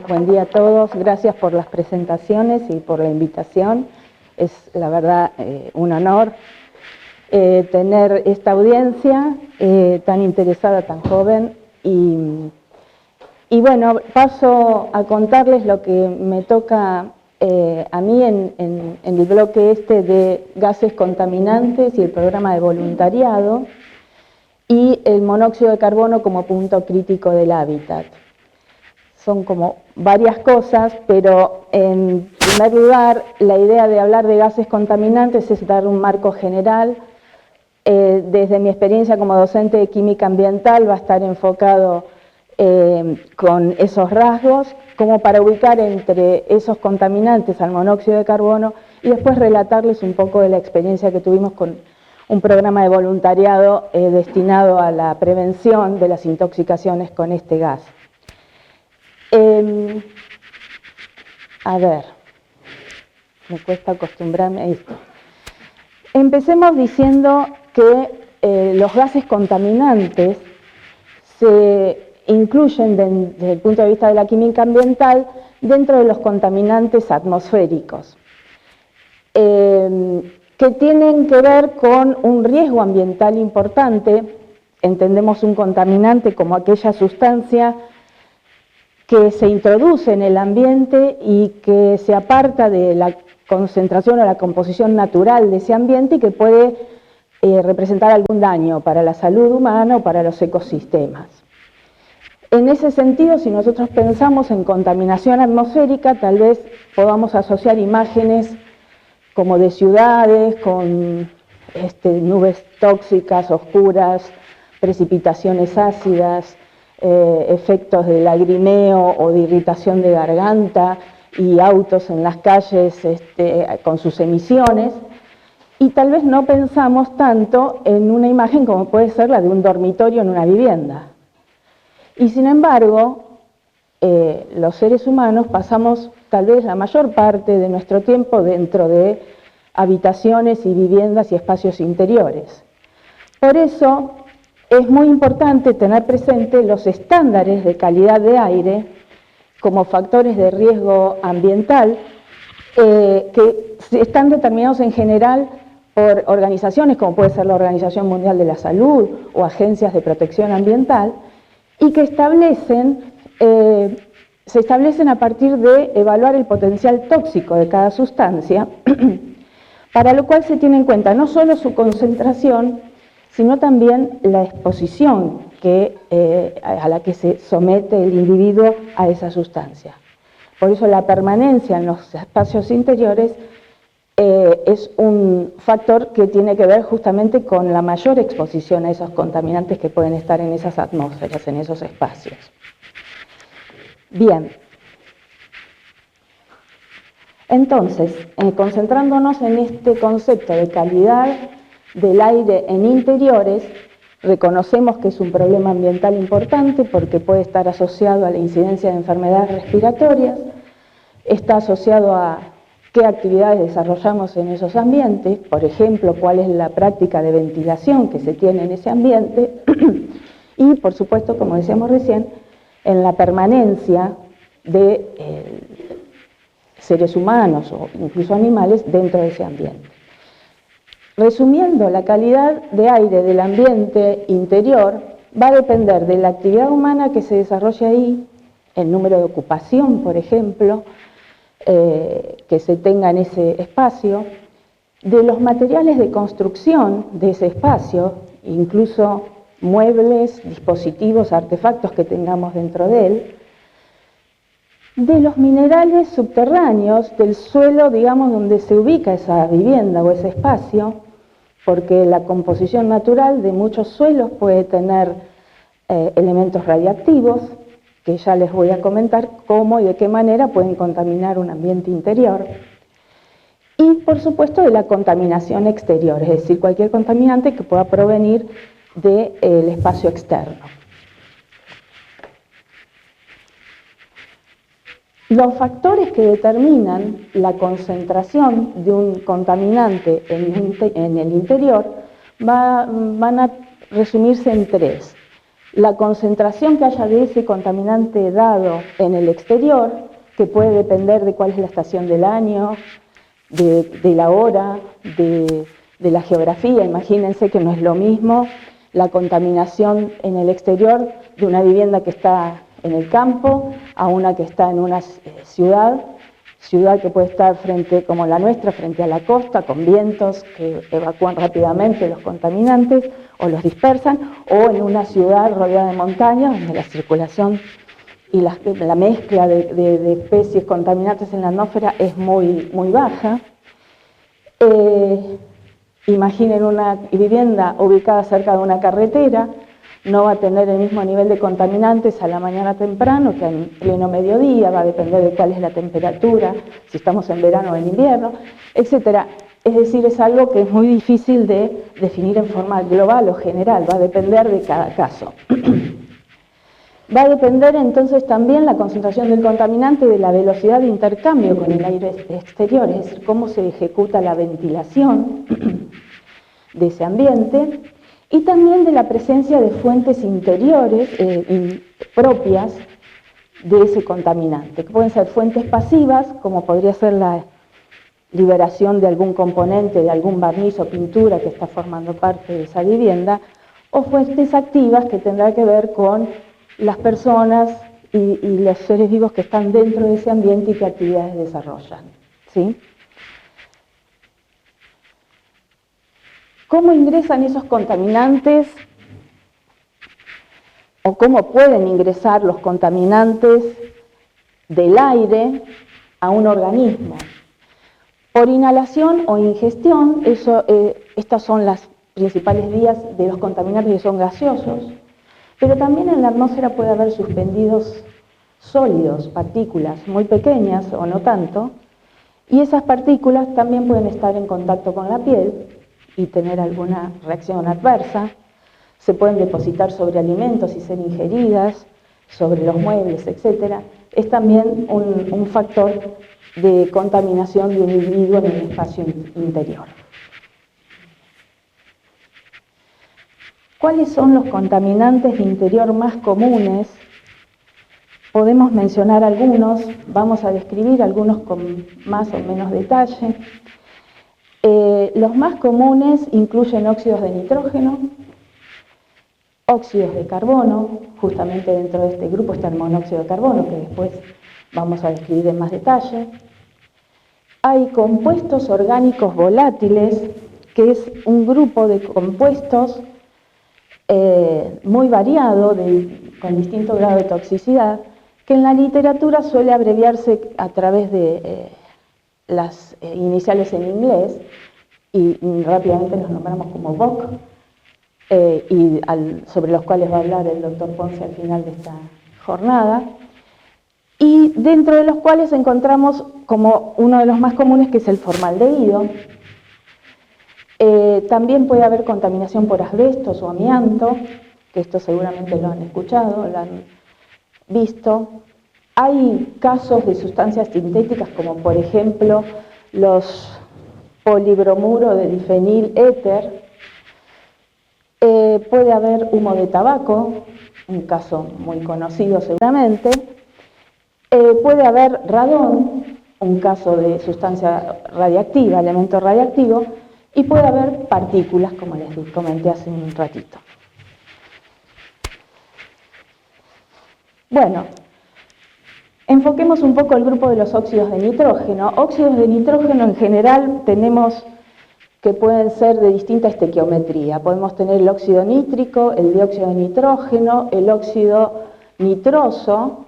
buen día a todos. Gracias por las presentaciones y por la invitación. Es la verdad un honor tener esta audiencia tan interesada, tan joven. Y bueno, paso a contarles lo que me toca a mí en el bloque este de gases contaminantes y el programa de voluntariado y el monóxido de carbono como punto crítico del hábitat. Son como varias cosas, pero en primer lugar, la idea de hablar de gases contaminantes es dar un marco general. Desde mi experiencia como docente de química ambiental va a estar enfocado con esos rasgos, como para ubicar entre esos contaminantes al monóxido de carbono y después relatarles un poco de la experiencia que tuvimos con un programa de voluntariado destinado a la prevención de las intoxicaciones con este gas. A ver, me cuesta acostumbrarme a esto. Empecemos diciendo que los gases contaminantes se incluyen desde el punto de vista de la química ambiental dentro de los contaminantes atmosféricos, que tienen que ver con un riesgo ambiental importante. Entendemos un contaminante como aquella sustancia que se introduce en el ambiente y que se aparta de la concentración o la composición natural de ese ambiente y que puede representar algún daño para la salud humana o para los ecosistemas. En ese sentido, si nosotros pensamos en contaminación atmosférica, tal vez podamos asociar imágenes como de ciudades con nubes tóxicas, oscuras, precipitaciones ácidas, efectos de lagrimeo o de irritación de garganta y autos en las calles con sus emisiones, y tal vez no pensamos tanto en una imagen como puede ser la de un dormitorio en una vivienda. Y sin embargo, los seres humanos pasamos tal vez la mayor parte de nuestro tiempo dentro de habitaciones y viviendas y espacios interiores. Por eso es muy importante tener presente los estándares de calidad de aire como factores de riesgo ambiental que están determinados en general por organizaciones como puede ser la Organización Mundial de la Salud o agencias de protección ambiental, y que se establecen a partir de evaluar el potencial tóxico de cada sustancia, para lo cual se tiene en cuenta no solo su concentración, sino también la exposición a la que se somete el individuo a esa sustancia. Por eso la permanencia en los espacios interiores es un factor que tiene que ver justamente con la mayor exposición a esos contaminantes que pueden estar en esas atmósferas, en esos espacios. Bien. Entonces, concentrándonos en este concepto de calidad del aire en interiores, reconocemos que es un problema ambiental importante porque puede estar asociado a la incidencia de enfermedades respiratorias, está asociado a qué actividades desarrollamos en esos ambientes, por ejemplo, cuál es la práctica de ventilación que se tiene en ese ambiente y, por supuesto, como decíamos recién, en la permanencia de seres humanos o incluso animales dentro de ese ambiente. Resumiendo, la calidad de aire del ambiente interior va a depender de la actividad humana que se desarrolle ahí, el número de ocupación, por ejemplo, que se tenga en ese espacio, de los materiales de construcción de ese espacio, incluso muebles, dispositivos, artefactos que tengamos dentro de él, de los minerales subterráneos, del suelo, digamos, donde se ubica esa vivienda o ese espacio, porque la composición natural de muchos suelos puede tener elementos radiactivos, que ya les voy a comentar cómo y de qué manera pueden contaminar un ambiente interior. Y, por supuesto, de la contaminación exterior, es decir, cualquier contaminante que pueda provenir del espacio externo. Los factores que determinan la concentración de un contaminante en el interior van a resumirse en tres. la concentración que haya de ese contaminante dado en el exterior, que puede depender de cuál es la estación del año, de la hora, de la geografía. Imagínense que no es lo mismo la contaminación en el exterior de una vivienda que está en el campo a una que está en una ciudad que puede estar frente, como la nuestra, frente a la costa, con vientos que evacúan rápidamente los contaminantes o los dispersan, o en una ciudad rodeada de montañas, donde la circulación y la mezcla de especies contaminantes en la atmósfera es muy baja. Imaginen una vivienda ubicada cerca de una carretera, no va a tener el mismo nivel de contaminantes a la mañana temprano que en pleno mediodía, va a depender de cuál es la temperatura, si estamos en verano o en invierno, etc. Es decir, es algo que es muy difícil de definir en forma global o general, va a depender de cada caso. Va a depender entonces también la concentración del contaminante de la velocidad de intercambio con el aire exterior, es decir, cómo se ejecuta la ventilación de ese ambiente, y también de la presencia de fuentes interiores propias de ese contaminante, que pueden ser fuentes pasivas, como podría ser la liberación de algún componente, de algún barniz o pintura que está formando parte de esa vivienda, o fuentes activas que tendrá que ver con las personas y los seres vivos que están dentro de ese ambiente y qué actividades desarrollan, ¿sí? ¿Cómo ingresan esos contaminantes o cómo pueden ingresar los contaminantes del aire a un organismo? Por inhalación o ingestión, estas son las principales vías de los contaminantes que son gaseosos, pero también en la atmósfera puede haber suspendidos sólidos, partículas muy pequeñas o no tanto, y esas partículas también pueden estar en contacto con la piel y tener alguna reacción adversa, se pueden depositar sobre alimentos y ser ingeridas, sobre los muebles, etc. Es también un factor de contaminación de un individuo en el espacio interior. ¿Cuáles son los contaminantes de interior más comunes? Podemos mencionar algunos, vamos a describir algunos con más o menos detalle. Los más comunes incluyen óxidos de nitrógeno, óxidos de carbono, justamente dentro de este grupo está el monóxido de carbono, que después vamos a describir en más detalle. Hay compuestos orgánicos volátiles, que es un grupo de compuestos muy variado, con distinto grado de toxicidad, que en la literatura suele abreviarse a través de las iniciales en inglés, y rápidamente los nombramos como VOC, sobre los cuales va a hablar el doctor Ponce al final de esta jornada, y dentro de los cuales encontramos como uno de los más comunes, que es el formaldehído. También puede haber contaminación por asbestos o amianto, que esto seguramente lo han escuchado, lo han visto. Hay casos de sustancias sintéticas como por ejemplo los polibromuro de difenil éter. Puede haber humo de tabaco, un caso muy conocido seguramente. Puede haber radón, un caso de sustancia radiactiva, elemento radiactivo, y puede haber partículas, como les comenté hace un ratito. Bueno, enfoquemos un poco el grupo de los óxidos de nitrógeno. Óxidos de nitrógeno en general tenemos que pueden ser de distinta estequiometría. Podemos tener el óxido nítrico, el dióxido de nitrógeno, el óxido nitroso,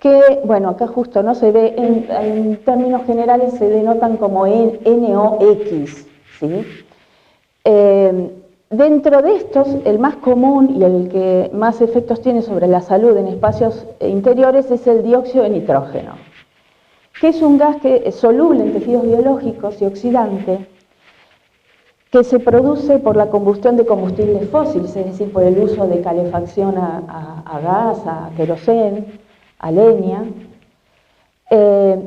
que, bueno, acá justo no se ve, en términos generales se denotan como NOx, ¿sí? Dentro de estos, el más común y el que más efectos tiene sobre la salud en espacios interiores es el dióxido de nitrógeno, que es un gas que es soluble en tejidos biológicos y oxidante, que se produce por la combustión de combustibles fósiles, es decir, por el uso de calefacción a gas, a queroseno, a leña,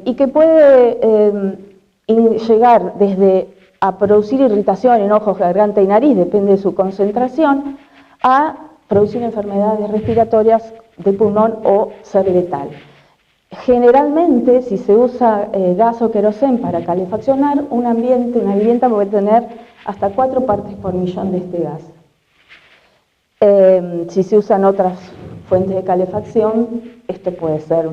y que puede llegar desde a producir irritación en ojos, garganta y nariz, depende de su concentración, a producir enfermedades respiratorias de pulmón o ser letal. Generalmente, si se usa gas o querosén para calefaccionar, una vivienda puede tener hasta 4 partes por millón de este gas. Si se usan otras fuentes de calefacción, esto puede ser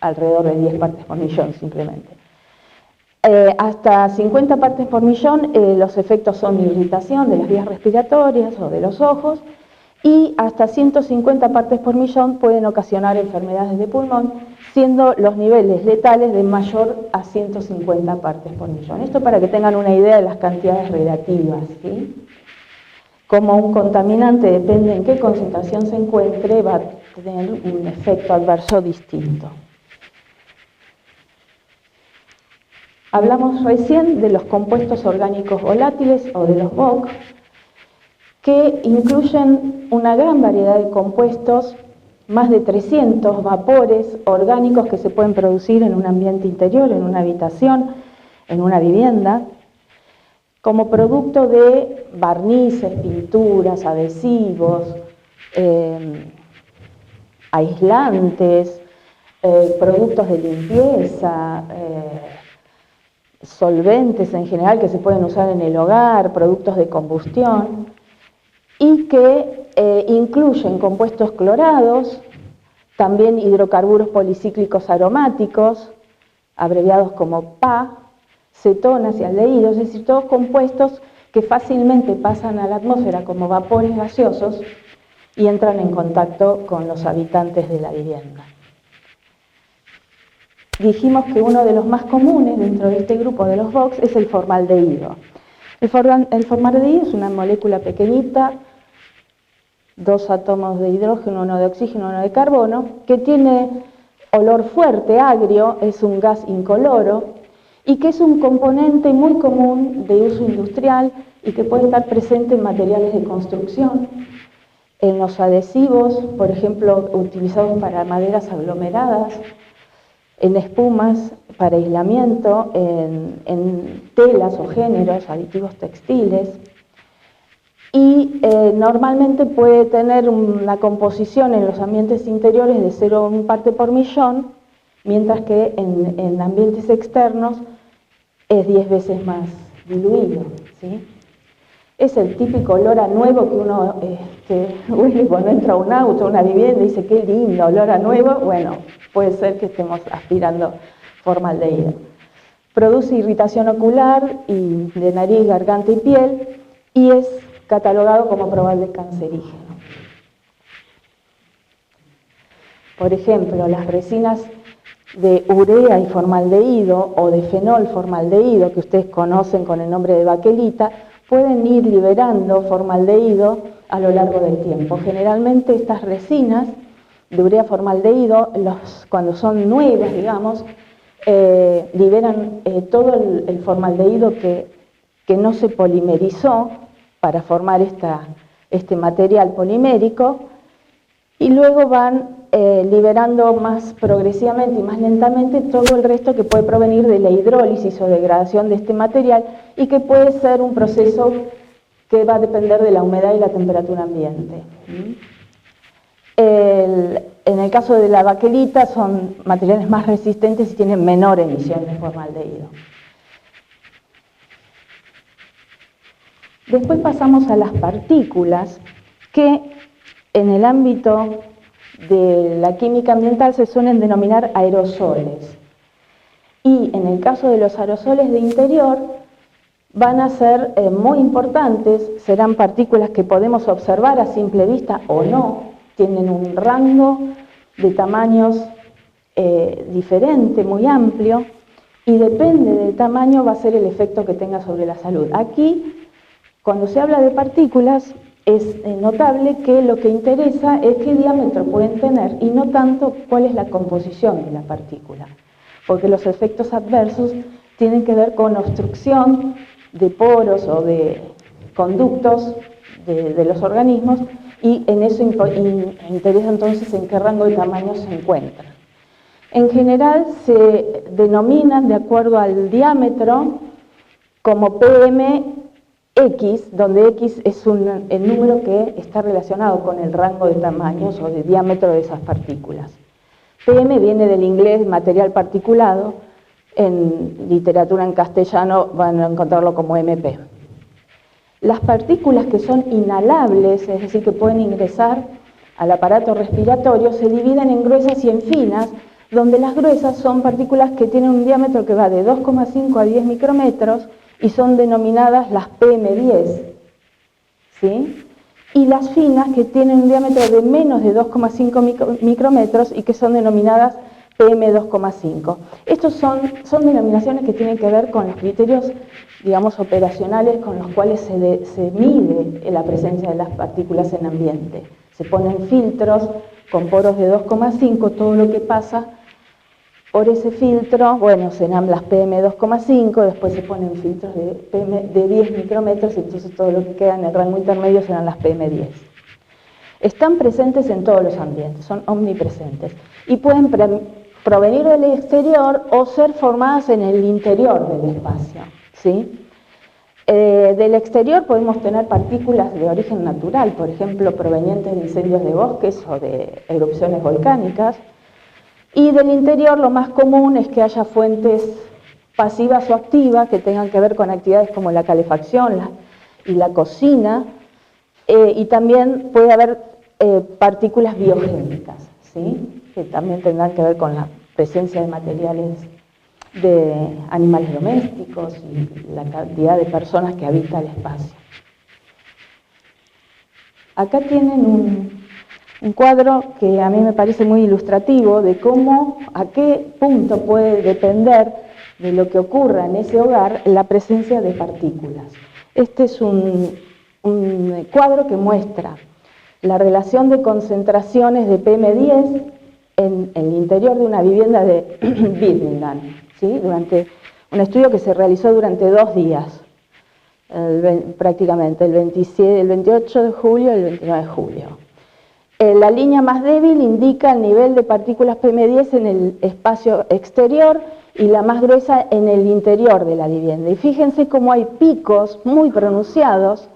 alrededor de 10 partes por millón simplemente. Hasta 50 partes por millón los efectos son irritación de las vías respiratorias o de los ojos, y hasta 150 partes por millón pueden ocasionar enfermedades de pulmón, siendo los niveles letales de mayor a 150 partes por millón. Esto para que tengan una idea de las cantidades relativas, ¿sí? Como un contaminante, depende en qué concentración se encuentre, va a tener un efecto adverso distinto. Hablamos recién de los compuestos orgánicos volátiles o de los VOC, que incluyen una gran variedad de compuestos, más de 300 vapores orgánicos que se pueden producir en un ambiente interior, en una habitación, en una vivienda, como producto de barnices, pinturas, adhesivos, aislantes, productos de limpieza, solventes en general que se pueden usar en el hogar, productos de combustión, y que incluyen compuestos clorados, también hidrocarburos policíclicos aromáticos, abreviados como PA, cetonas y aldehídos, es decir, todos compuestos que fácilmente pasan a la atmósfera como vapores gaseosos y entran en contacto con los habitantes de la vivienda. Dijimos que uno de los más comunes dentro de este grupo de los VOCs es el formaldehído. El formaldehído es una molécula pequeñita, 2 átomos de hidrógeno, 1 de oxígeno, 1 de carbono, que tiene olor fuerte, agrio, es un gas incoloro y que es un componente muy común de uso industrial y que puede estar presente en materiales de construcción, en los adhesivos, por ejemplo, utilizados para maderas aglomeradas, en espumas para aislamiento, en telas o géneros, aditivos textiles, y normalmente puede tener una composición en los ambientes interiores de 0,1 parte por millón, mientras que en ambientes externos es 10 veces más diluido, ¿sí? Es el típico olor a nuevo que uno huele cuando entra a un auto, a una vivienda y dice qué lindo, olor a nuevo. Bueno, puede ser que estemos aspirando formaldehído. Produce irritación ocular y de nariz, garganta y piel y es catalogado como probable cancerígeno. Por ejemplo, las resinas de urea y formaldehído o de fenol formaldehído, que ustedes conocen con el nombre de baquelita, pueden ir liberando formaldehído a lo largo del tiempo. Generalmente estas resinas de urea formaldehído, cuando son nuevas, digamos, liberan todo el formaldehído que no se polimerizó para formar este material polimérico, y luego van liberando más progresivamente y más lentamente todo el resto que puede provenir de la hidrólisis o degradación de este material y que puede ser un proceso que va a depender de la humedad y la temperatura ambiente. En el caso de la baquelita son materiales más resistentes y tienen menor emisión de formaldehído. Después pasamos a las partículas que en el ámbito de la química ambiental se suelen denominar aerosoles. Y en el caso de los aerosoles de interior van a ser muy importantes, serán partículas que podemos observar a simple vista o no, tienen un rango de tamaños diferente, muy amplio, y depende del tamaño va a ser el efecto que tenga sobre la salud. Aquí, cuando se habla de partículas, es notable que lo que interesa es qué diámetro pueden tener y no tanto cuál es la composición de la partícula, porque los efectos adversos tienen que ver con obstrucción de poros o de conductos de los organismos y en eso interesa entonces en qué rango de tamaño se encuentran. En general se denominan de acuerdo al diámetro como PM X, donde X es el número que está relacionado con el rango de tamaños o de diámetro de esas partículas. PM viene del inglés material particulado, en literatura en castellano van a encontrarlo como MP. Las partículas que son inhalables, es decir, que pueden ingresar al aparato respiratorio, se dividen en gruesas y en finas, donde las gruesas son partículas que tienen un diámetro que va de 2,5 a 10 micrómetros y son denominadas las PM10, ¿sí? Y las finas que tienen un diámetro de menos de 2,5 micrómetros y que son denominadas PM2,5. Estos son denominaciones que tienen que ver con los criterios, digamos, operacionales con los cuales se mide la presencia de las partículas en ambiente. Se ponen filtros con poros de 2,5, todo lo que pasa por ese filtro, bueno, serán las PM2,5, después se ponen filtros de 10 micrómetros y entonces todo lo que queda en el rango intermedio serán las PM10. Están presentes en todos los ambientes, son omnipresentes y pueden provenir del exterior o ser formadas en el interior del espacio, ¿sí? Del exterior podemos tener partículas de origen natural, por ejemplo, provenientes de incendios de bosques o de erupciones volcánicas. Y del interior lo más común es que haya fuentes pasivas o activas que tengan que ver con actividades como la calefacción y la cocina, y también puede haber partículas biogénicas, ¿sí? Que también tendrán que ver con la presencia de materiales de animales domésticos y la cantidad de personas que habita el espacio. Acá tienen un cuadro que a mí me parece muy ilustrativo de cómo, a qué punto puede depender de lo que ocurra en ese hogar la presencia de partículas. Este es un cuadro que muestra la relación de concentraciones de PM10 en el interior de una vivienda de Birmingham, ¿sí? Durante un estudio que se realizó durante 2 días, prácticamente, el 28 de julio y el 29 de julio. La línea más débil indica el nivel de partículas PM10 en el espacio exterior y la más gruesa en el interior de la vivienda. Y fíjense cómo hay picos muy pronunciados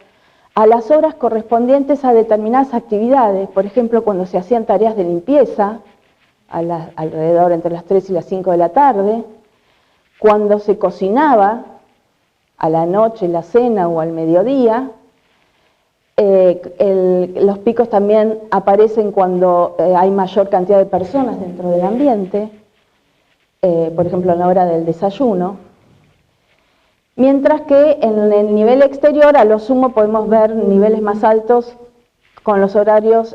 a las horas correspondientes a determinadas actividades. Por ejemplo, cuando se hacían tareas de limpieza, alrededor entre las 3 y las 5 de la tarde, cuando se cocinaba, a la noche, la cena o al mediodía. Los picos también aparecen cuando hay mayor cantidad de personas dentro del ambiente, por ejemplo en la hora del desayuno, mientras que en el nivel exterior a lo sumo podemos ver niveles más altos en los horarios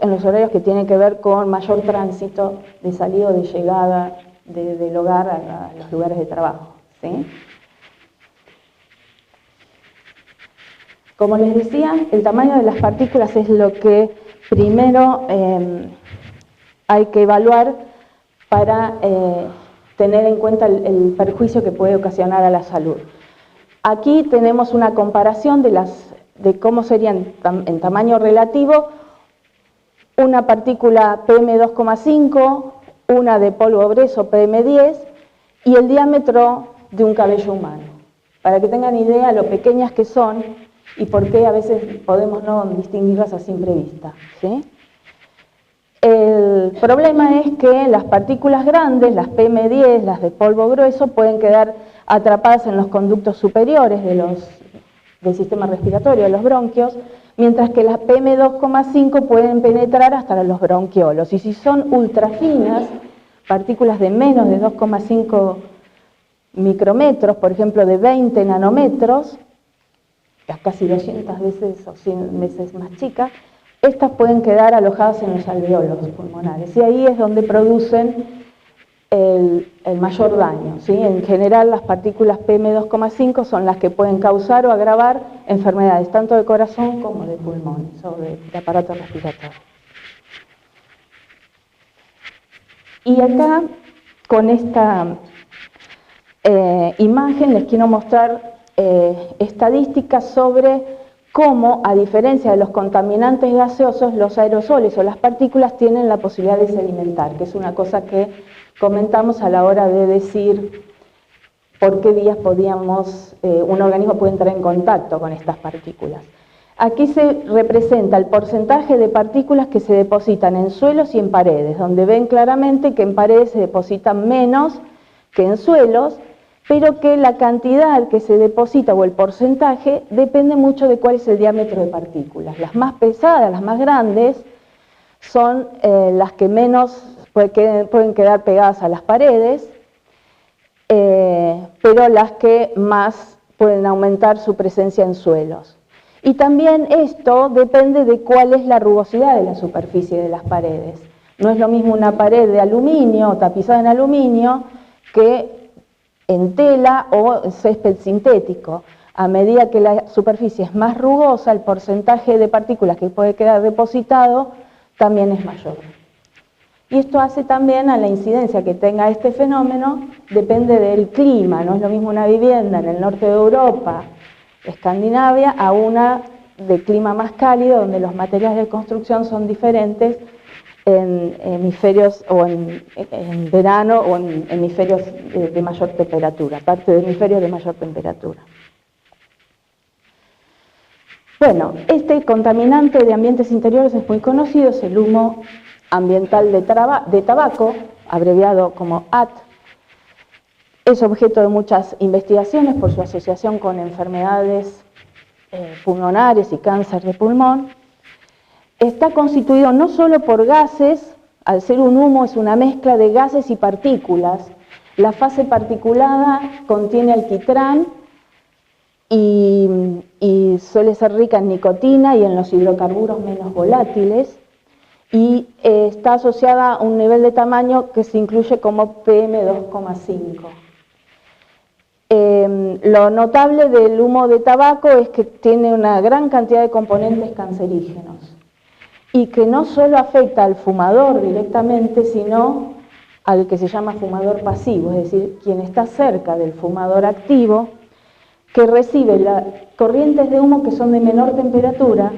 que tienen que ver con mayor tránsito de salida o de llegada del hogar a los lugares de trabajo, ¿sí? Como les decía, el tamaño de las partículas es lo que primero hay que evaluar para tener en cuenta el perjuicio que puede ocasionar a la salud. Aquí tenemos una comparación de cómo serían en tamaño relativo una partícula PM2,5, una de polvo grueso PM10 y el diámetro de un cabello humano, para que tengan idea lo pequeñas que son y por qué a veces podemos no distinguirlas a simple vista, ¿sí? El problema es que las partículas grandes, las PM10, las de polvo grueso, pueden quedar atrapadas en los conductos superiores del sistema respiratorio, de los bronquios, mientras que las PM2,5 pueden penetrar hasta los bronquiolos. Y si son ultrafinas, partículas de menos de 2,5 micrómetros, por ejemplo de 20 nanómetros, casi 200 veces o 100 veces más chicas, estas pueden quedar alojadas en los alveolos pulmonares y ahí es donde producen el mayor daño, ¿sí? En general las partículas PM2,5 son las que pueden causar o agravar enfermedades tanto de corazón como de pulmones o de aparato respiratorio. Y acá con esta imagen les quiero mostrar estadísticas sobre cómo, a diferencia de los contaminantes gaseosos, los aerosoles o las partículas tienen la posibilidad de sedimentar, que es una cosa que comentamos a la hora de decir por qué vías un organismo puede entrar en contacto con estas partículas. Aquí se representa el porcentaje de partículas que se depositan en suelos y en paredes, donde ven claramente que en paredes se depositan menos que en suelos, pero que la cantidad que se deposita o el porcentaje depende mucho de cuál es el diámetro de partículas. Las más pesadas, las más grandes, son las que menos pueden quedar pegadas a las paredes, pero las que más pueden aumentar su presencia en suelos. Y también esto depende de cuál es la rugosidad de la superficie de las paredes. No es lo mismo una pared de aluminio o tapizada en aluminio que en tela o césped sintético. A medida que la superficie es más rugosa, el porcentaje de partículas que puede quedar depositado también es mayor. Y esto hace también a la incidencia que tenga este fenómeno, depende del clima. No es lo mismo una vivienda en el norte de Europa, Escandinavia, a una de clima más cálido, donde los materiales de construcción son diferentes en hemisferios o en verano o en hemisferios de mayor temperatura, parte de hemisferios de mayor temperatura. Bueno, este contaminante de ambientes interiores es muy conocido, es el humo ambiental de tabaco, abreviado como AT. Es objeto de muchas investigaciones por su asociación con enfermedades pulmonares y cáncer de pulmón. Está constituido no solo por gases, al ser un humo es una mezcla de gases y partículas. La fase particulada contiene alquitrán y suele ser rica en nicotina y en los hidrocarburos menos volátiles, y está asociada a un nivel de tamaño que se incluye como PM2,5. Lo notable del humo de tabaco es que tiene una gran cantidad de componentes cancerígenos y que no solo afecta al fumador directamente, sino al que se llama fumador pasivo, es decir, quien está cerca del fumador activo, que recibe corrientes de humo que son de menor temperatura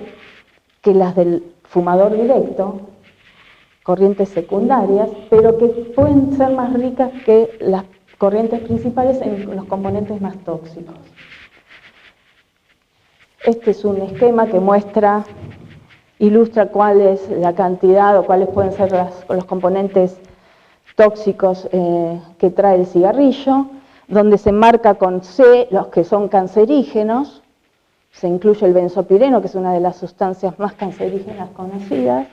que las del fumador directo, corrientes secundarias, pero que pueden ser más ricas que las corrientes principales en los componentes más tóxicos. Este es un esquema que ilustra cuál es la cantidad o cuáles pueden ser los componentes tóxicos que trae el cigarrillo, donde se marca con C los que son cancerígenos, se incluye el benzopireno, que es una de las sustancias más cancerígenas conocidas,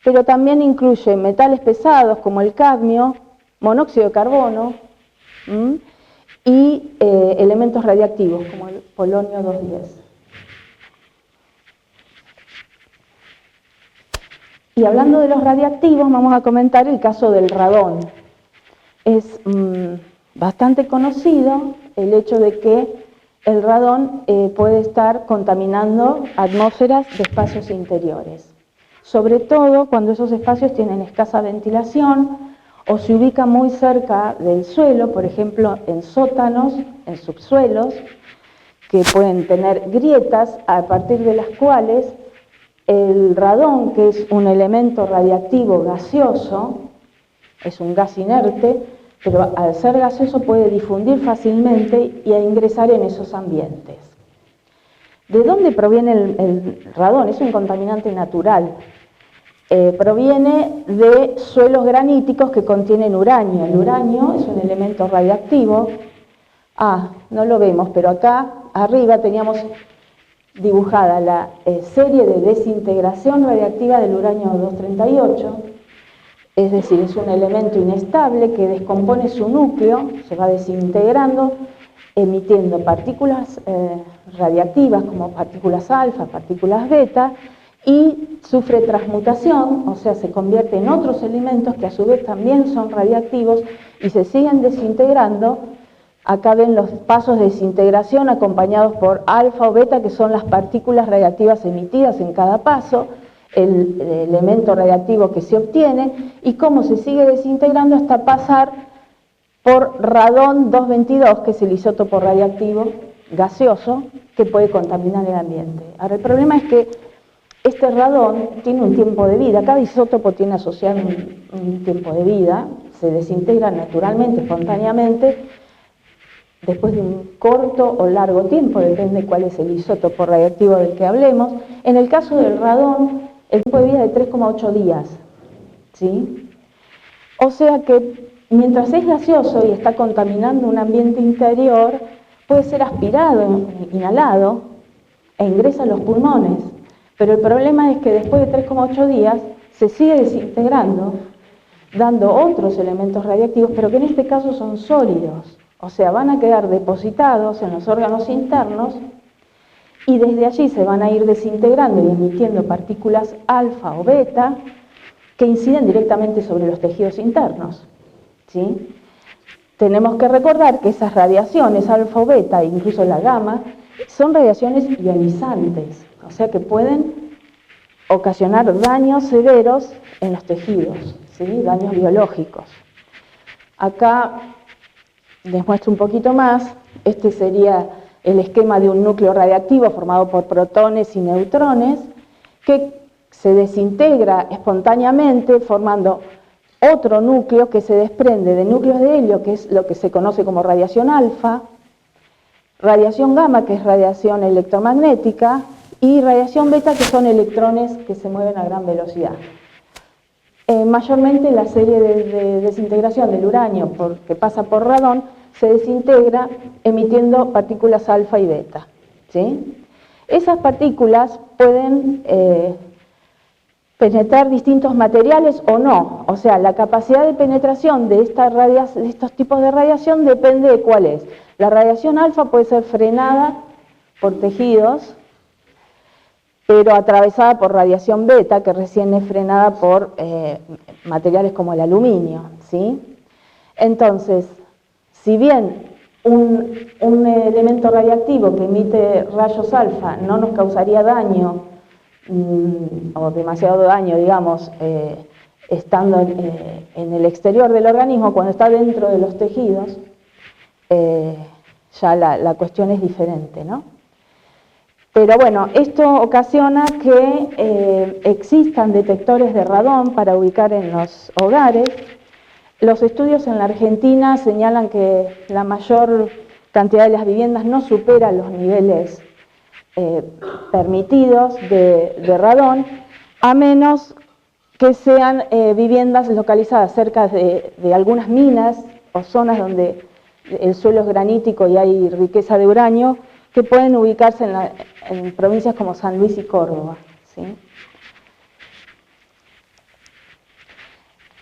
pero también incluye metales pesados como el cadmio, monóxido de carbono y elementos radiactivos como el polonio 210. Y hablando de los radiactivos, vamos a comentar el caso del radón. Es bastante conocido el hecho de que el radón puede estar contaminando atmósferas de espacios interiores, sobre todo cuando esos espacios tienen escasa ventilación o se ubican muy cerca del suelo, por ejemplo en sótanos, en subsuelos, que pueden tener grietas a partir de las cuales el radón, que es un elemento radiactivo gaseoso, es un gas inerte, pero al ser gaseoso puede difundir fácilmente y ingresar en esos ambientes. ¿De dónde proviene el radón? Es un contaminante natural. Proviene de suelos graníticos que contienen uranio. El uranio es un elemento radiactivo. No lo vemos, pero acá arriba teníamos dibujada la serie de desintegración radiactiva del uranio 238, es decir, es un elemento inestable que descompone su núcleo, se va desintegrando, emitiendo partículas radiactivas como partículas alfa, partículas beta, y sufre transmutación, o sea, se convierte en otros elementos que a su vez también son radiactivos y se siguen desintegrando. Acá ven los pasos de desintegración acompañados por alfa o beta, que son las partículas radiactivas emitidas en cada paso, el elemento radiactivo que se obtiene, y cómo se sigue desintegrando hasta pasar por radón 222, que es el isótopo radiactivo gaseoso que puede contaminar el ambiente. Ahora, el problema es que este radón tiene un tiempo de vida, cada isótopo tiene asociado un tiempo de vida, se desintegra naturalmente, espontáneamente, después de un corto o largo tiempo, depende cuál es el isótopo radiactivo del que hablemos. En el caso del radón, el tiempo de vida es de 3,8 días, ¿sí? O sea que mientras es gaseoso y está contaminando un ambiente interior, puede ser aspirado, inhalado, e ingresa a los pulmones. Pero el problema es que después de 3,8 días se sigue desintegrando, dando otros elementos radiactivos, pero que en este caso son sólidos. O sea, van a quedar depositados en los órganos internos y desde allí se van a ir desintegrando y emitiendo partículas alfa o beta que inciden directamente sobre los tejidos internos, ¿sí? Tenemos que recordar que esas radiaciones alfa o beta, incluso la gamma, son radiaciones ionizantes, o sea que pueden ocasionar daños severos en los tejidos, ¿sí? Daños biológicos. Acá les muestro un poquito más. Este sería el esquema de un núcleo radiactivo formado por protones y neutrones que se desintegra espontáneamente formando otro núcleo que se desprende de núcleos de helio, que es lo que se conoce como radiación alfa, radiación gamma, que es radiación electromagnética, y radiación beta, que son electrones que se mueven a gran velocidad. Mayormente la serie de desintegración del uranio que pasa por radón se desintegra emitiendo partículas alfa y beta, ¿sí? Esas partículas pueden penetrar distintos materiales o no, o sea, la capacidad de penetración de estos tipos de radiación depende de cuál es. La radiación alfa puede ser frenada por tejidos, pero atravesada por radiación beta, que recién es frenada por materiales como el aluminio, ¿sí? Entonces, si bien un elemento radiactivo que emite rayos alfa no nos causaría daño, o demasiado daño, digamos, estando en el exterior del organismo, cuando está dentro de los tejidos, ya la cuestión es diferente, ¿no? Pero bueno, esto ocasiona que existan detectores de radón para ubicar en los hogares. Los estudios en la Argentina señalan que la mayor cantidad de las viviendas no supera los niveles permitidos de radón, a menos que sean viviendas localizadas cerca de algunas minas o zonas donde el suelo es granítico y hay riqueza de uranio, que pueden ubicarse en provincias como San Luis y Córdoba, ¿sí?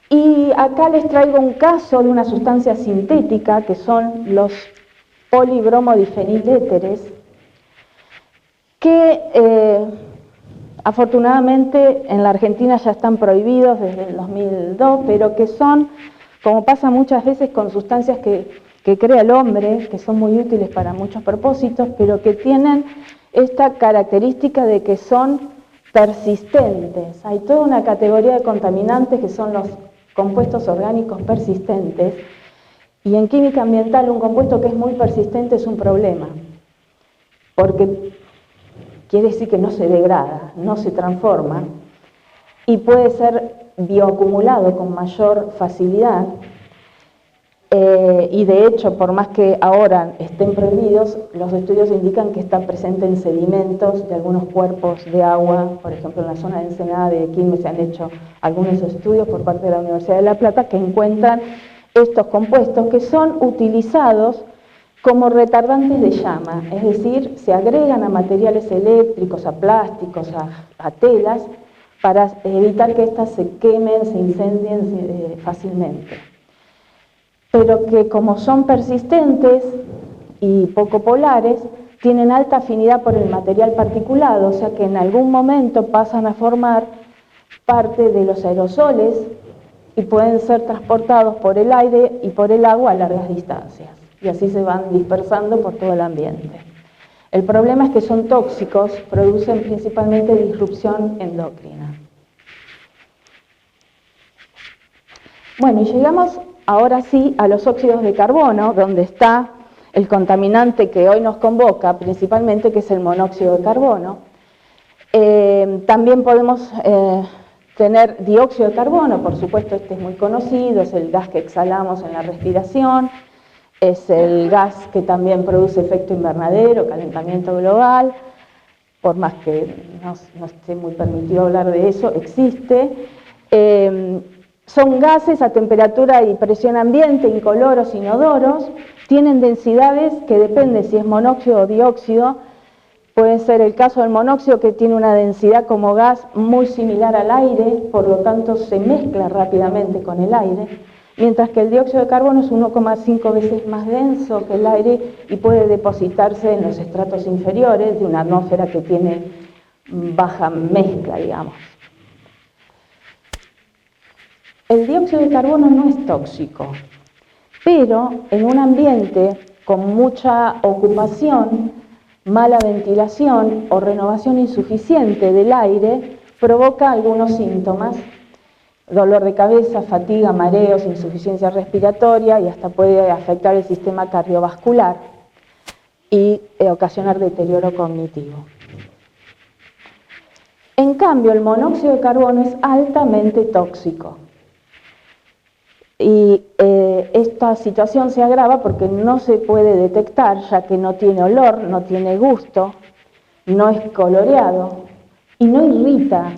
Y acá les traigo un caso de una sustancia sintética que son los polibromodifeniléteres, que afortunadamente en la Argentina ya están prohibidos desde el 2002, pero que son, como pasa muchas veces con sustancias que crea el hombre, que son muy útiles para muchos propósitos, pero que tienen esta característica de que son persistentes. Hay toda una categoría de contaminantes que son los compuestos orgánicos persistentes, y en química ambiental un compuesto que es muy persistente es un problema, porque quiere decir que no se degrada, no se transforma, y puede ser bioacumulado con mayor facilidad. Y de hecho, por más que ahora estén prohibidos, los estudios indican que está presente en sedimentos de algunos cuerpos de agua. Por ejemplo, en la zona de Ensenada de Quilmes se han hecho algunos estudios por parte de la Universidad de La Plata que encuentran estos compuestos que son utilizados como retardantes de llama, es decir, se agregan a materiales eléctricos, a plásticos, a telas, para evitar que éstas se quemen, se incendien fácilmente. Pero que como son persistentes y poco polares, tienen alta afinidad por el material particulado, o sea que en algún momento pasan a formar parte de los aerosoles y pueden ser transportados por el aire y por el agua a largas distancias, y así se van dispersando por todo el ambiente. El problema es que son tóxicos, producen principalmente disrupción endocrina. Bueno, y llegamos ahora sí a los óxidos de carbono, donde está el contaminante que hoy nos convoca principalmente, que es el monóxido de carbono. También podemos tener dióxido de carbono, por supuesto este es muy conocido, es el gas que exhalamos en la respiración, es el gas que también produce efecto invernadero, calentamiento global, por más que no esté muy permitido hablar de eso, existe. Son gases a temperatura y presión ambiente, incoloros, inodoros, tienen densidades que dependen si es monóxido o dióxido. Puede ser el caso del monóxido, que tiene una densidad como gas muy similar al aire, por lo tanto se mezcla rápidamente con el aire, mientras que el dióxido de carbono es 1,5 veces más denso que el aire y puede depositarse en los estratos inferiores de una atmósfera que tiene baja mezcla, digamos. El dióxido de carbono no es tóxico, pero en un ambiente con mucha ocupación, mala ventilación o renovación insuficiente del aire provoca algunos síntomas: dolor de cabeza, fatiga, mareos, insuficiencia respiratoria, y hasta puede afectar el sistema cardiovascular y ocasionar deterioro cognitivo. En cambio, el monóxido de carbono es altamente tóxico. Y esta situación se agrava porque no se puede detectar, ya que no tiene olor, no tiene gusto, no es coloreado y no irrita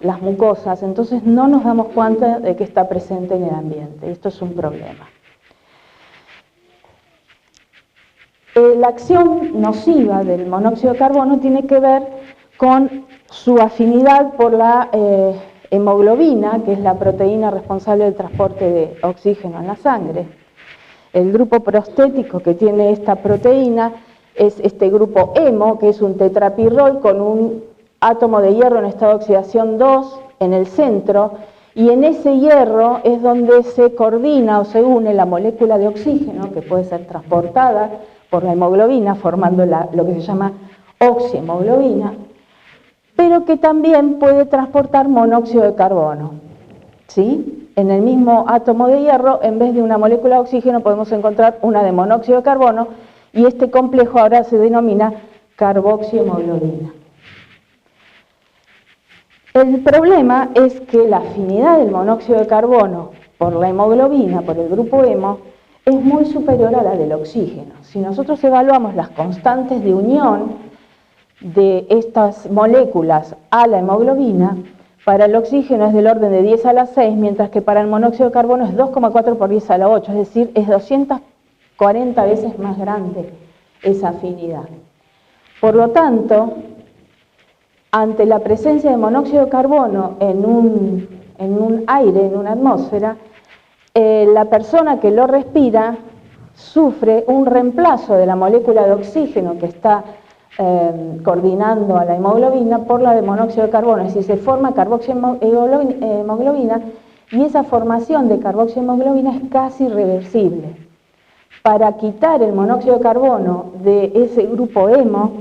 las mucosas, entonces no nos damos cuenta de que está presente en el ambiente. Esto es un problema. La acción nociva del monóxido de carbono tiene que ver con su afinidad por la hemoglobina, que es la proteína responsable del transporte de oxígeno en la sangre. El grupo prostético que tiene esta proteína es este grupo hemo, que es un tetrapirrol con un átomo de hierro en estado de oxidación 2 en el centro, y en ese hierro es donde se coordina o se une la molécula de oxígeno, que puede ser transportada por la hemoglobina, formando lo que se llama oxihemoglobina, pero que también puede transportar monóxido de carbono, ¿sí? En el mismo átomo de hierro, en vez de una molécula de oxígeno, podemos encontrar una de monóxido de carbono, y este complejo ahora se denomina carboxihemoglobina. El problema es que la afinidad del monóxido de carbono por la hemoglobina, por el grupo hemo, es muy superior a la del oxígeno. Si nosotros evaluamos las constantes de unión de estas moléculas a la hemoglobina, para el oxígeno es del orden de 10 a la 6, mientras que para el monóxido de carbono es 2,4 por 10 a la 8, es decir, es 240 veces más grande esa afinidad. Por lo tanto, ante la presencia de monóxido de carbono en un aire, en una atmósfera, la persona que lo respira sufre un reemplazo de la molécula de oxígeno que está coordinando a la hemoglobina por la de monóxido de carbono, es decir, se forma carboxihemoglobina, y esa formación de carboxihemoglobina es casi irreversible. Para quitar el monóxido de carbono de ese grupo hemo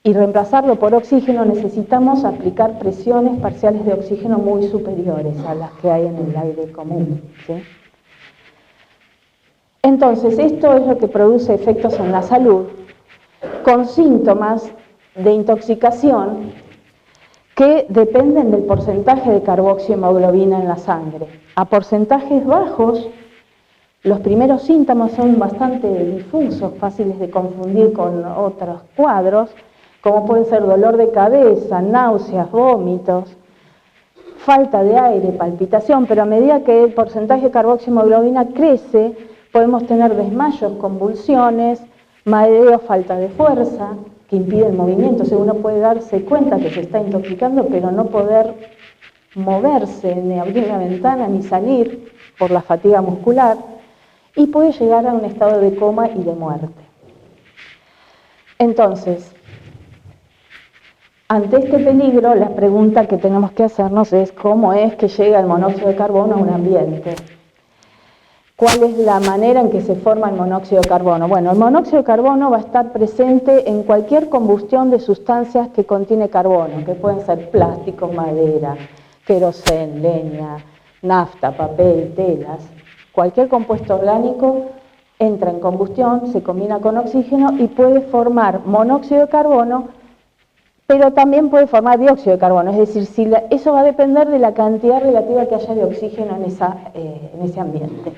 y reemplazarlo por oxígeno, necesitamos aplicar presiones parciales de oxígeno muy superiores a las que hay en el aire común, ¿sí? Entonces, esto es lo que produce efectos en la salud, con síntomas de intoxicación que dependen del porcentaje de carboxihemoglobina en la sangre. A porcentajes bajos, los primeros síntomas son bastante difusos, fáciles de confundir con otros cuadros, como pueden ser dolor de cabeza, náuseas, vómitos, falta de aire, palpitación, pero a medida que el porcentaje de carboxihemoglobina crece, podemos tener desmayos, convulsiones, mareo, falta de fuerza, que impide el movimiento. O sea, uno puede darse cuenta que se está intoxicando, pero no poder moverse, ni abrir la ventana, ni salir por la fatiga muscular, y puede llegar a un estado de coma y de muerte. Entonces, ante este peligro, la pregunta que tenemos que hacernos es cómo es que llega el monóxido de carbono a un ambiente. ¿Cuál es la manera en que se forma el monóxido de carbono? Bueno, el monóxido de carbono va a estar presente en cualquier combustión de sustancias que contiene carbono, que pueden ser plástico, madera, querosén, leña, nafta, papel, telas. Cualquier compuesto orgánico entra en combustión, se combina con oxígeno y puede formar monóxido de carbono, pero también puede formar dióxido de carbono. Es decir, eso va a depender de la cantidad relativa que haya de oxígeno en ese ambiente.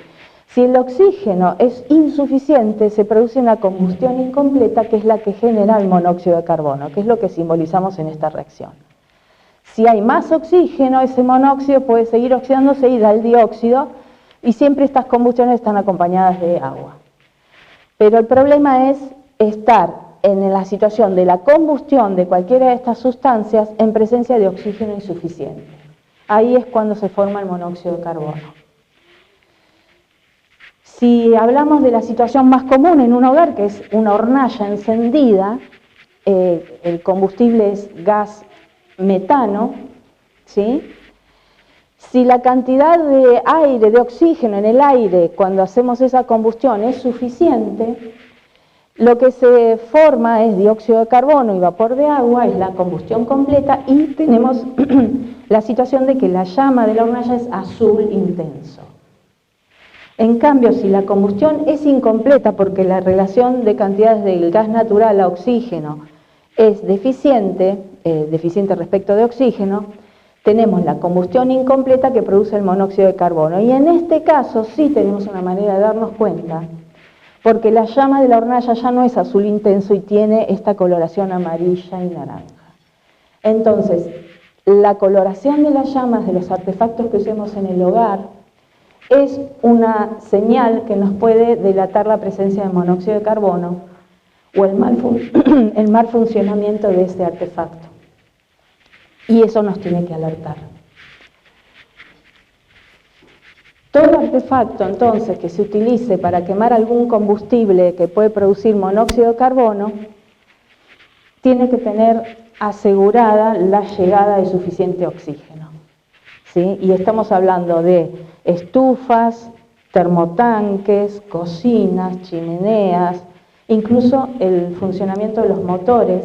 Si el oxígeno es insuficiente, se produce una combustión incompleta, que es la que genera el monóxido de carbono, que es lo que simbolizamos en esta reacción. Si hay más oxígeno, ese monóxido puede seguir oxidándose y da el dióxido, y siempre estas combustiones están acompañadas de agua. Pero el problema es estar en la situación de la combustión de cualquiera de estas sustancias en presencia de oxígeno insuficiente. Ahí es cuando se forma el monóxido de carbono. Si hablamos de la situación más común en un hogar, que es una hornalla encendida, el combustible es gas metano, ¿sí? Si la cantidad de aire, de oxígeno en el aire, cuando hacemos esa combustión es suficiente, lo que se forma es dióxido de carbono y vapor de agua, es la combustión completa, y tenemos la situación de que la llama de la hornalla es azul intenso. En cambio, si la combustión es incompleta porque la relación de cantidades del gas natural a oxígeno es deficiente respecto de oxígeno, tenemos la combustión incompleta que produce el monóxido de carbono. Y en este caso sí tenemos una manera de darnos cuenta, porque la llama de la hornalla ya no es azul intenso y tiene esta coloración amarilla y naranja. Entonces, la coloración de las llamas de los artefactos que usemos en el hogar es una señal que nos puede delatar la presencia de monóxido de carbono o el mal funcionamiento de este artefacto. Y eso nos tiene que alertar. Todo artefacto, entonces, que se utilice para quemar algún combustible que puede producir monóxido de carbono, tiene que tener asegurada la llegada de suficiente oxígeno, ¿sí? Y estamos hablando de estufas, termotanques, cocinas, chimeneas, incluso el funcionamiento de los motores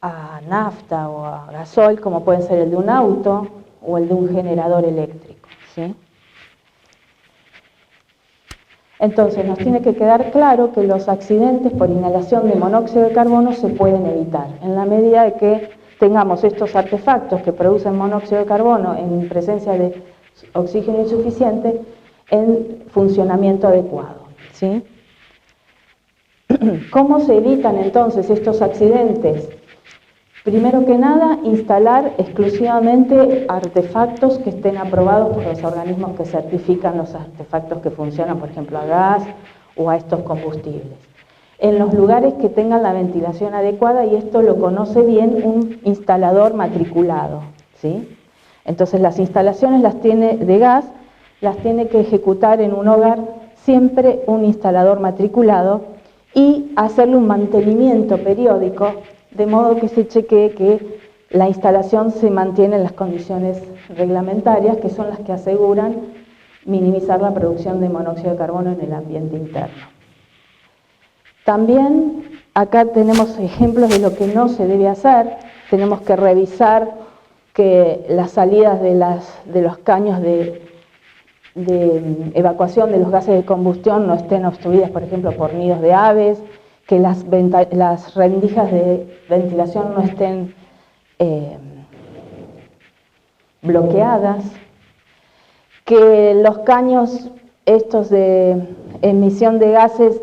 a nafta o a gasoil, como pueden ser el de un auto o el de un generador eléctrico, ¿sí? Entonces nos tiene que quedar claro que los accidentes por inhalación de monóxido de carbono se pueden evitar, en la medida de que tengamos estos artefactos que producen monóxido de carbono en presencia de oxígeno insuficiente en funcionamiento adecuado, ¿sí? ¿Cómo se evitan entonces estos accidentes? Primero que nada, instalar exclusivamente artefactos que estén aprobados por los organismos que certifican los artefactos que funcionan, por ejemplo, a gas o a estos combustibles. En los lugares que tengan la ventilación adecuada, y esto lo conoce bien un instalador matriculado, ¿sí? Entonces las instalaciones de gas las tiene que ejecutar en un hogar siempre un instalador matriculado y hacerle un mantenimiento periódico, de modo que se chequee que la instalación se mantiene en las condiciones reglamentarias, que son las que aseguran minimizar la producción de monóxido de carbono en el ambiente interno. También acá tenemos ejemplos de lo que no se debe hacer. Tenemos que revisar que las salidas de los caños de evacuación de los gases de combustión no estén obstruidas, por ejemplo, por nidos de aves, que las rendijas de ventilación no estén bloqueadas, que los caños estos de emisión de gases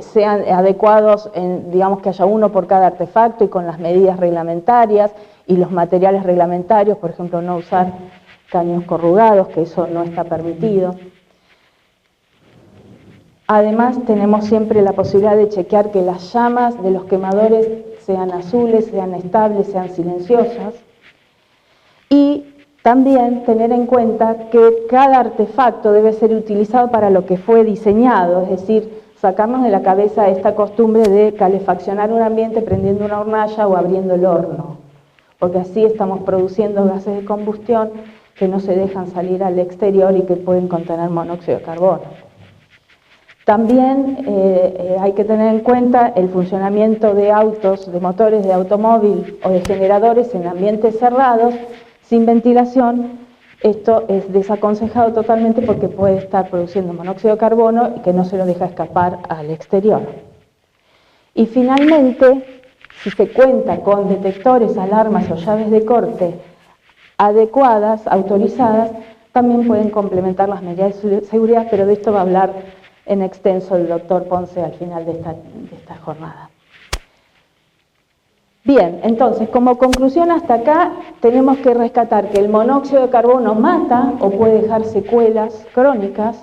sean adecuados, digamos que haya uno por cada artefacto y con las medidas reglamentarias y los materiales reglamentarios, por ejemplo, no usar caños corrugados, que eso no está permitido. Además, tenemos siempre la posibilidad de chequear que las llamas de los quemadores sean azules, sean estables, sean silenciosas. Y también tener en cuenta que cada artefacto debe ser utilizado para lo que fue diseñado, es decir, sacarnos de la cabeza esta costumbre de calefaccionar un ambiente prendiendo una hornalla o abriendo el horno, porque así estamos produciendo gases de combustión que no se dejan salir al exterior y que pueden contener monóxido de carbono. También hay que tener en cuenta el funcionamiento de autos, de motores de automóvil o de generadores en ambientes cerrados, sin ventilación. Esto es desaconsejado totalmente porque puede estar produciendo monóxido de carbono y que no se lo deja escapar al exterior. Y finalmente, si se cuenta con detectores, alarmas o llaves de corte adecuadas, autorizadas, también pueden complementar las medidas de seguridad, pero de esto va a hablar en extenso el doctor Ponce al final de esta jornada. Bien, entonces, como conclusión hasta acá, tenemos que rescatar que el monóxido de carbono mata o puede dejar secuelas crónicas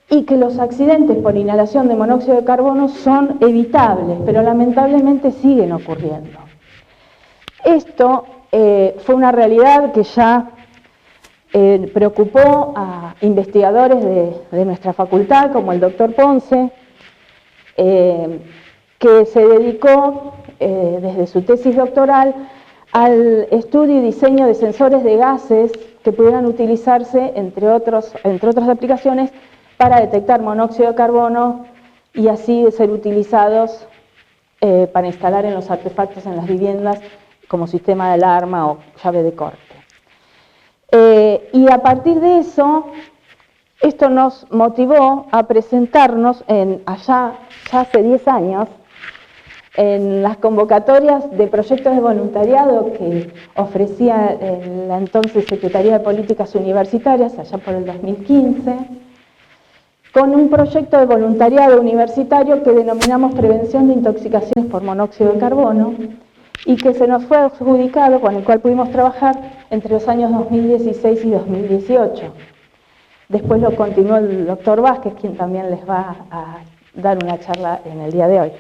y que los accidentes por inhalación de monóxido de carbono son evitables, pero lamentablemente siguen ocurriendo. Esto fue una realidad que ya preocupó a investigadores de nuestra facultad, como el doctor Ponce, que se dedicó desde su tesis doctoral al estudio y diseño de sensores de gases que pudieran utilizarse, entre otras aplicaciones, para detectar monóxido de carbono y así ser utilizados para instalar en los artefactos en las viviendas como sistema de alarma o llave de corte. Y a partir de eso, esto nos motivó a presentarnos ya hace 10 años, en las convocatorias de proyectos de voluntariado que ofrecía la entonces Secretaría de Políticas Universitarias, allá por el 2015, con un proyecto de voluntariado universitario que denominamos Prevención de Intoxicaciones por Monóxido de Carbono, y que se nos fue adjudicado, con el cual pudimos trabajar entre los años 2016 y 2018. Después lo continuó el doctor Vázquez, quien también les va a dar una charla en el día de hoy.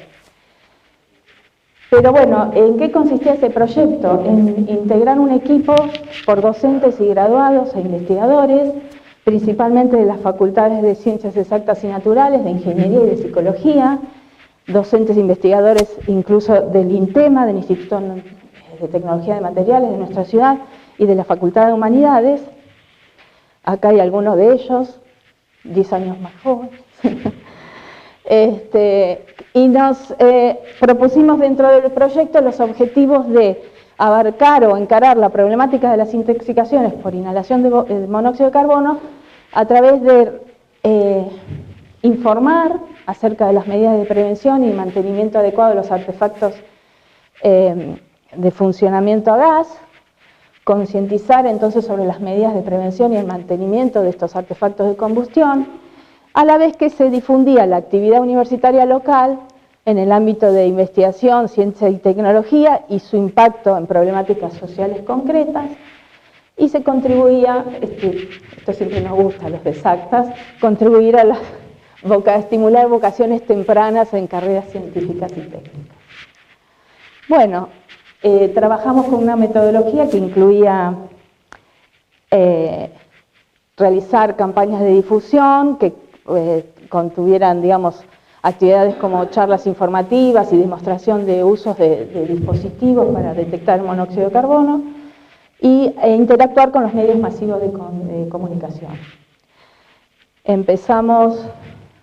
Pero bueno, ¿en qué consistía ese proyecto? En integrar un equipo por docentes y graduados e investigadores, principalmente de las facultades de Ciencias Exactas y Naturales, de Ingeniería y de Psicología, docentes e investigadores incluso del INTEMA, del Instituto de Tecnología de Materiales de nuestra ciudad, y de la Facultad de Humanidades. Acá hay algunos de ellos, 10 años más jóvenes. Y nos propusimos dentro del proyecto los objetivos de abarcar o encarar la problemática de las intoxicaciones por inhalación de monóxido de carbono a través de informar acerca de las medidas de prevención y mantenimiento adecuado de los artefactos de funcionamiento a gas, concientizar entonces sobre las medidas de prevención y el mantenimiento de estos artefactos de combustión, a la vez que se difundía la actividad universitaria local en el ámbito de investigación, ciencia y tecnología y su impacto en problemáticas sociales concretas, y se contribuía, esto siempre nos gusta a los de exactas, contribuir a estimular vocaciones tempranas en carreras científicas y técnicas. Bueno, trabajamos con una metodología que incluía realizar campañas de difusión que contuvieran, digamos, actividades como charlas informativas y demostración de usos de dispositivos para detectar el monóxido de carbono e interactuar con los medios masivos de comunicación. Empezamos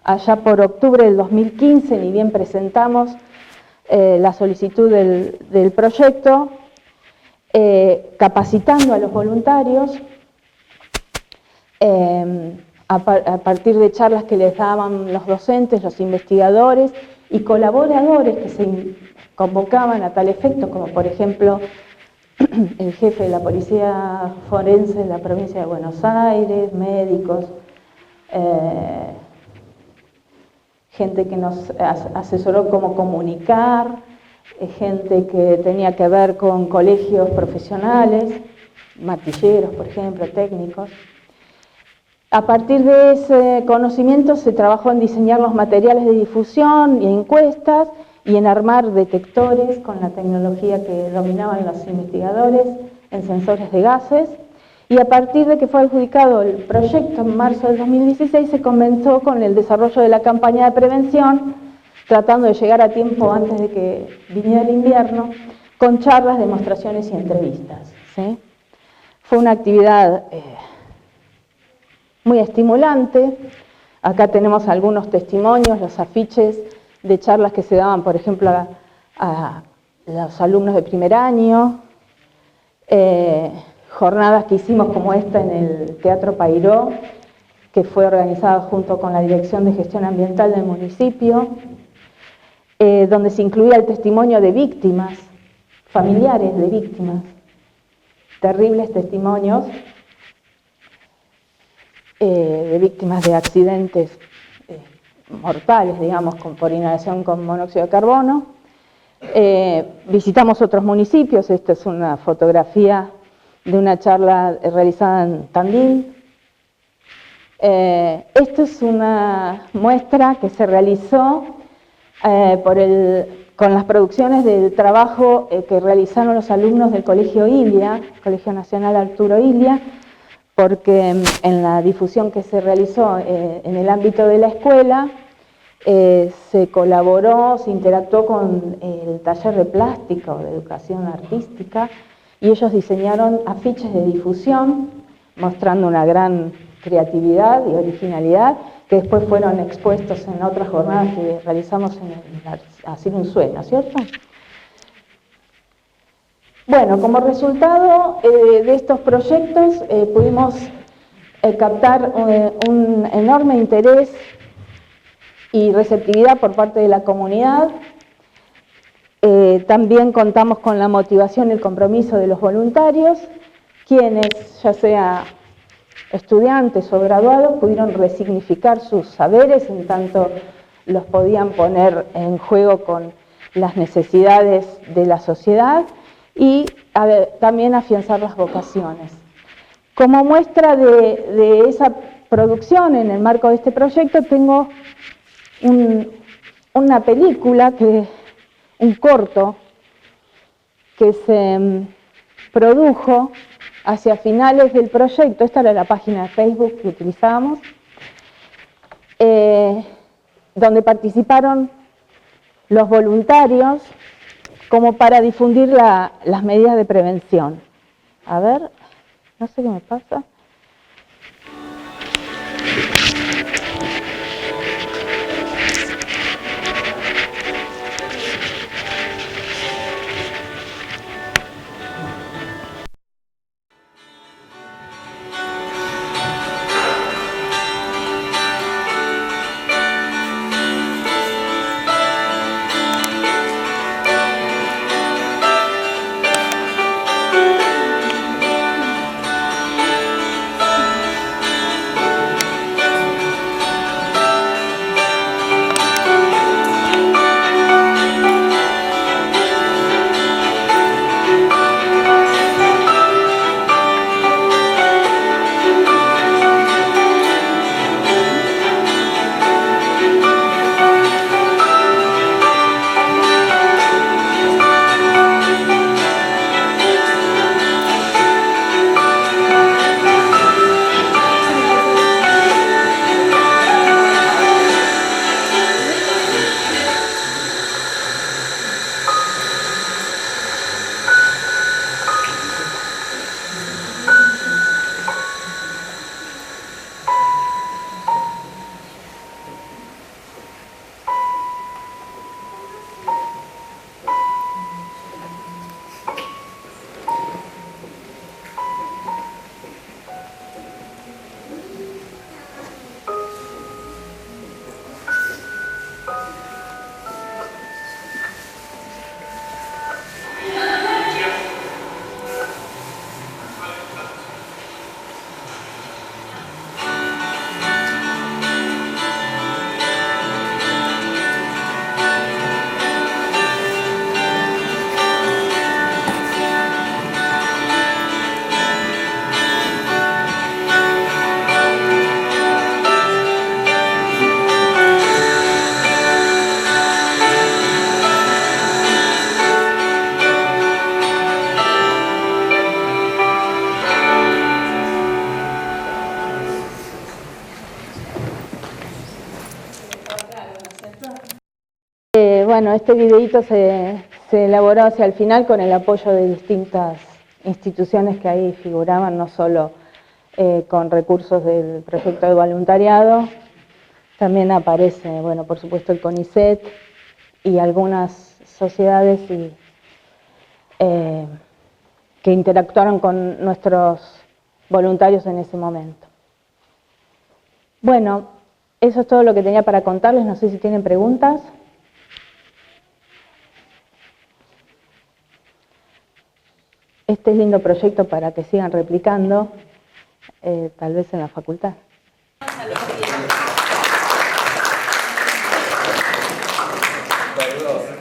allá por octubre del 2015, ni bien presentamos la solicitud del proyecto, capacitando a los voluntarios a partir de charlas que les daban los docentes, los investigadores y colaboradores que se convocaban a tal efecto, como por ejemplo el jefe de la Policía Forense de la provincia de Buenos Aires, médicos, gente que nos asesoró cómo comunicar, gente que tenía que ver con colegios profesionales, martilleros, por ejemplo, técnicos. A partir de ese conocimiento se trabajó en diseñar los materiales de difusión y encuestas y en armar detectores con la tecnología que dominaban los investigadores en sensores de gases. Y a partir de que fue adjudicado el proyecto en marzo del 2016 se comenzó con el desarrollo de la campaña de prevención, tratando de llegar a tiempo antes de que viniera el invierno, con charlas, demostraciones y entrevistas, ¿sí? Fue una actividad muy estimulante. Acá tenemos algunos testimonios, los afiches de charlas que se daban, por ejemplo, a los alumnos de primer año, jornadas que hicimos como esta en el Teatro Pairó, que fue organizada junto con la Dirección de Gestión Ambiental del municipio, donde se incluía el testimonio de víctimas, familiares de víctimas, terribles testimonios, de víctimas de accidentes mortales, digamos, por inhalación con monóxido de carbono. Visitamos otros municipios. Esta es una fotografía de una charla realizada en Tandil. Esta es una muestra que se realizó con las producciones del trabajo que realizaron los alumnos del Colegio Ilia, Colegio Nacional Arturo Ilia, porque en la difusión que se realizó en el ámbito de la escuela, se colaboró, se interactuó con el taller de plástica o de educación artística, y ellos diseñaron afiches de difusión mostrando una gran creatividad y originalidad, que después fueron expuestos en otras jornadas que realizamos en el Asilo Unzué, ¿cierto? Bueno, como resultado de estos proyectos pudimos captar un enorme interés y receptividad por parte de la comunidad. También contamos con la motivación y el compromiso de los voluntarios, quienes, ya sea estudiantes o graduados, pudieron resignificar sus saberes en tanto los podían poner en juego con las necesidades de la sociedad y también afianzar las vocaciones. Como muestra de esa producción, en el marco de este proyecto, tengo una película, un corto, que se produjo hacia finales del proyecto. Esta era la página de Facebook que utilizábamos, donde participaron los voluntarios como para difundir las medidas de prevención. A ver, no sé qué me pasa. Bueno, este videíto se elaboró hacia el final con el apoyo de distintas instituciones que ahí figuraban, no solo con recursos del proyecto de voluntariado, también aparece, bueno, por supuesto el CONICET y algunas sociedades que interactuaron con nuestros voluntarios en ese momento. Bueno, eso es todo lo que tenía para contarles, no sé si tienen preguntas. Este es lindo proyecto para que sigan replicando, tal vez en la facultad. Perdón.